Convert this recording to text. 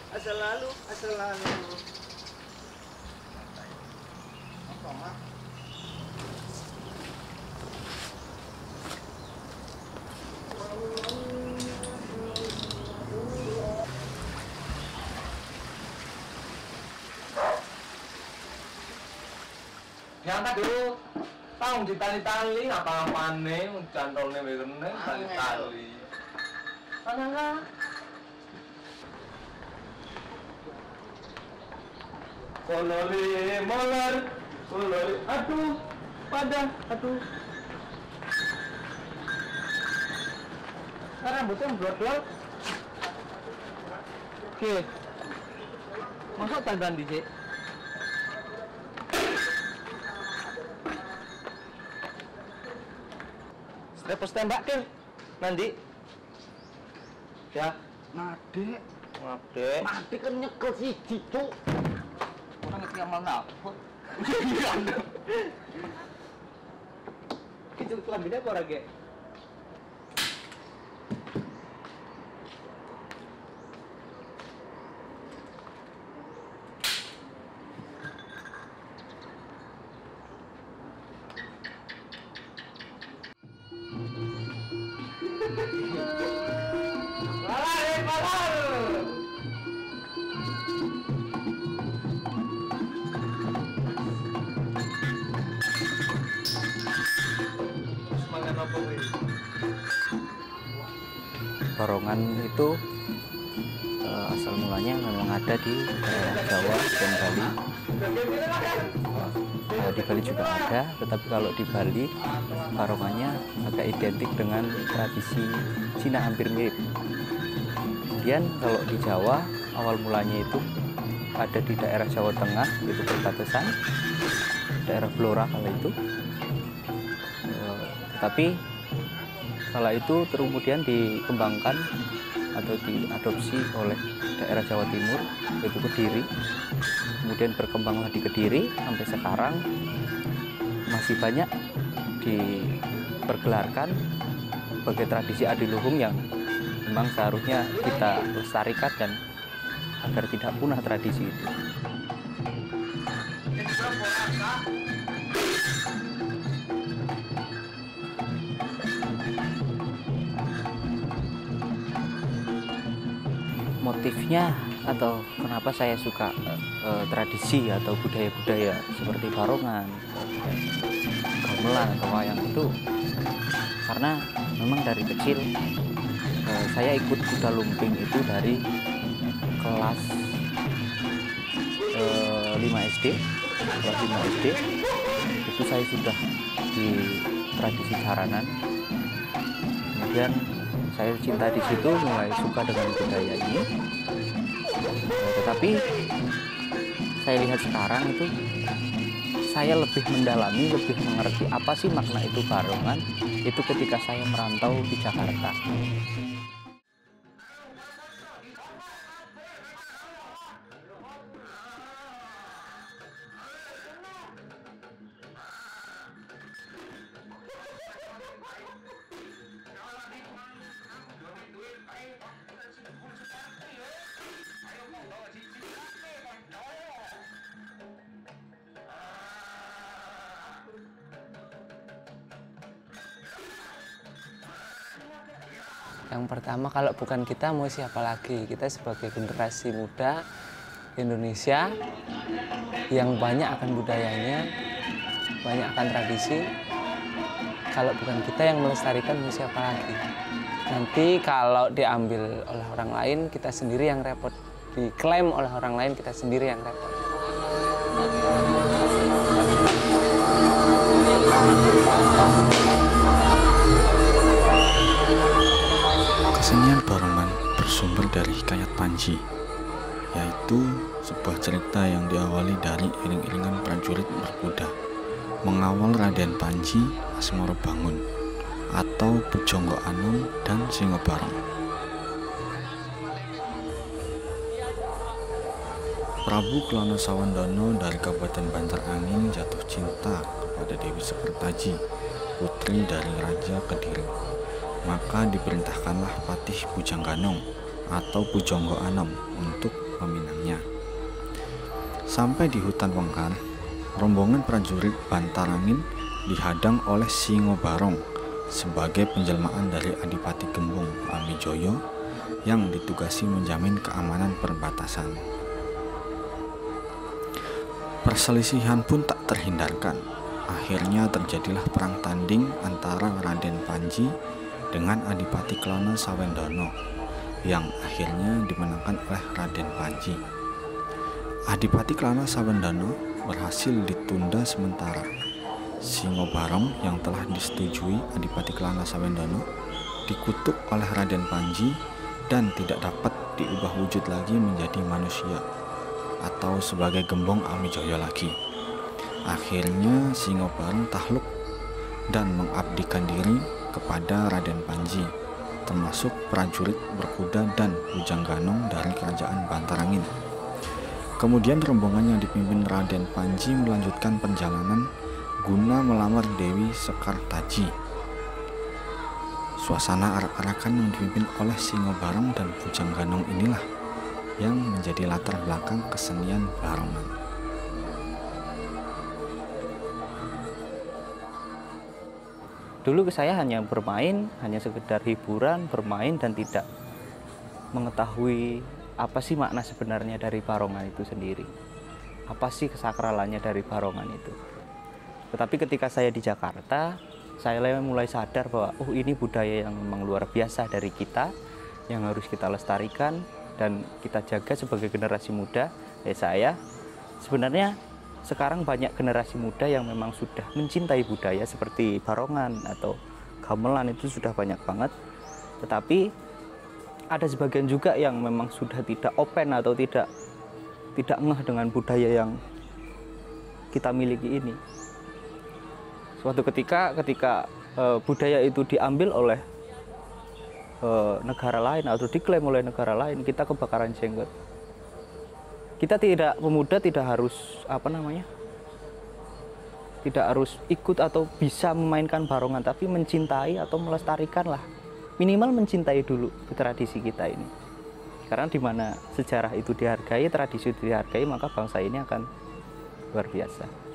Selalu, selalu. Apa, Mak? Diangkat dulu. Tahu ditali-tali apa-apane cantolne wene tali-tali. Ana. Kololi molar, kololi. Aduh, aduh. Rambutnya blot-blot. Oke. Masuk tandan di sini. Repos tembak kan nanti ya ngade kan nyekel siji cuk orang ngerti amal nafsu itu kelambinnya apa orang Barongan itu asal mulanya memang ada di daerah Jawa dan Bali. Di Bali juga ada, tetapi kalau di Bali barongannya agak identik dengan tradisi Cina, hampir mirip. Kemudian kalau di Jawa awal mulanya itu ada di daerah Jawa Tengah, itu perbatasan daerah Blora kala itu. Tetapi kala itu kemudian dikembangkan atau diadopsi oleh daerah Jawa Timur, yaitu Kediri. Kemudian berkembanglah di Kediri sampai sekarang masih banyak dipergelarkan sebagai tradisi adiluhung yang memang seharusnya kita lestarikan dan agar tidak punah tradisi itu. Motifnya atau kenapa saya suka tradisi atau budaya-budaya seperti barongan, gamelan atau wayang itu karena memang dari kecil saya ikut kuda lumping itu dari kelas 5 SD. Kelas 5 SD itu saya sudah di tradisi jaranan. Kemudian saya cinta di situ, mulai suka dengan budaya ini. Tetapi saya lihat sekarang itu saya lebih mendalami, lebih mengerti apa sih makna itu barongan itu ketika saya merantau di Jakarta. Yang pertama, kalau bukan kita mau siapa lagi? Kita sebagai generasi muda Indonesia yang banyak akan budayanya, banyak akan tradisi. Kalau bukan kita yang melestarikan, mau siapa lagi? Nanti kalau diambil oleh orang lain, kita sendiri yang repot. Diklaim oleh orang lain, kita sendiri yang repot. Kesenian barongan bersumber dari hikayat Panji, yaitu sebuah cerita yang diawali dari iring-iringan prajurit berkuda mengawal Raden Panji Asmoro Bangun atau Pujangga Anom dan Singobarong. Prabu Klono Sawandono dari Kabupaten Banjarangin jatuh cinta kepada Dewi Sekertaji, putri dari Raja Kediri. Maka diperintahkanlah Patih Pujangganong atau Pujangga Anom untuk peminangnya. Sampai di hutan Wengkar, rombongan prajurit Bantarangin dihadang oleh Singo Barong sebagai penjelmaan dari Adipati Gembong Amijoyo yang ditugasi menjamin keamanan perbatasan. Perselisihan pun tak terhindarkan. Akhirnya terjadilah perang tanding antara Raden Panji dengan Adipati Klono Sawendono yang akhirnya dimenangkan oleh Raden Panji. Adipati Klono Sawendono berhasil ditunda sementara. Singo Barong yang telah disetujui Adipati Klono Sawendono dikutuk oleh Raden Panji dan tidak dapat diubah wujud lagi menjadi manusia atau sebagai Gembong Amijoyo lagi. Akhirnya Singo Barong takluk dan mengabdikan diri kepada Raden Panji, termasuk prajurit berkuda dan Bujangganong dari kerajaan Bantarangin. Kemudian rombongan yang dipimpin Raden Panji melanjutkan perjalanan guna melamar Dewi Sekartaji. Suasana arak-arakan yang dipimpin oleh Singo Barong dan Bujangganong inilah yang menjadi latar belakang kesenian barongan. Dulu saya hanya bermain, hanya sekedar hiburan, bermain dan tidak mengetahui apa sih makna sebenarnya dari barongan itu sendiri. Apa sih kesakralannya dari barongan itu. Tetapi ketika saya di Jakarta, saya mulai sadar bahwa ini budaya yang memang luar biasa dari kita, yang harus kita lestarikan dan kita jaga sebagai generasi muda. Saya sebenarnya sekarang banyak generasi muda yang memang sudah mencintai budaya seperti barongan atau gamelan, itu sudah banyak banget. Tetapi ada sebagian juga yang memang sudah tidak open atau tidak ngeh dengan budaya yang kita miliki ini. Suatu ketika budaya itu diambil oleh negara lain atau diklaim oleh negara lain, kita kebakaran jenggot. Kita pemuda tidak harus tidak harus ikut atau bisa memainkan barongan, tapi mencintai atau melestarikan lah. Minimal mencintai dulu tradisi kita ini. Karena di mana sejarah itu dihargai, tradisi itu dihargai, maka bangsa ini akan luar biasa.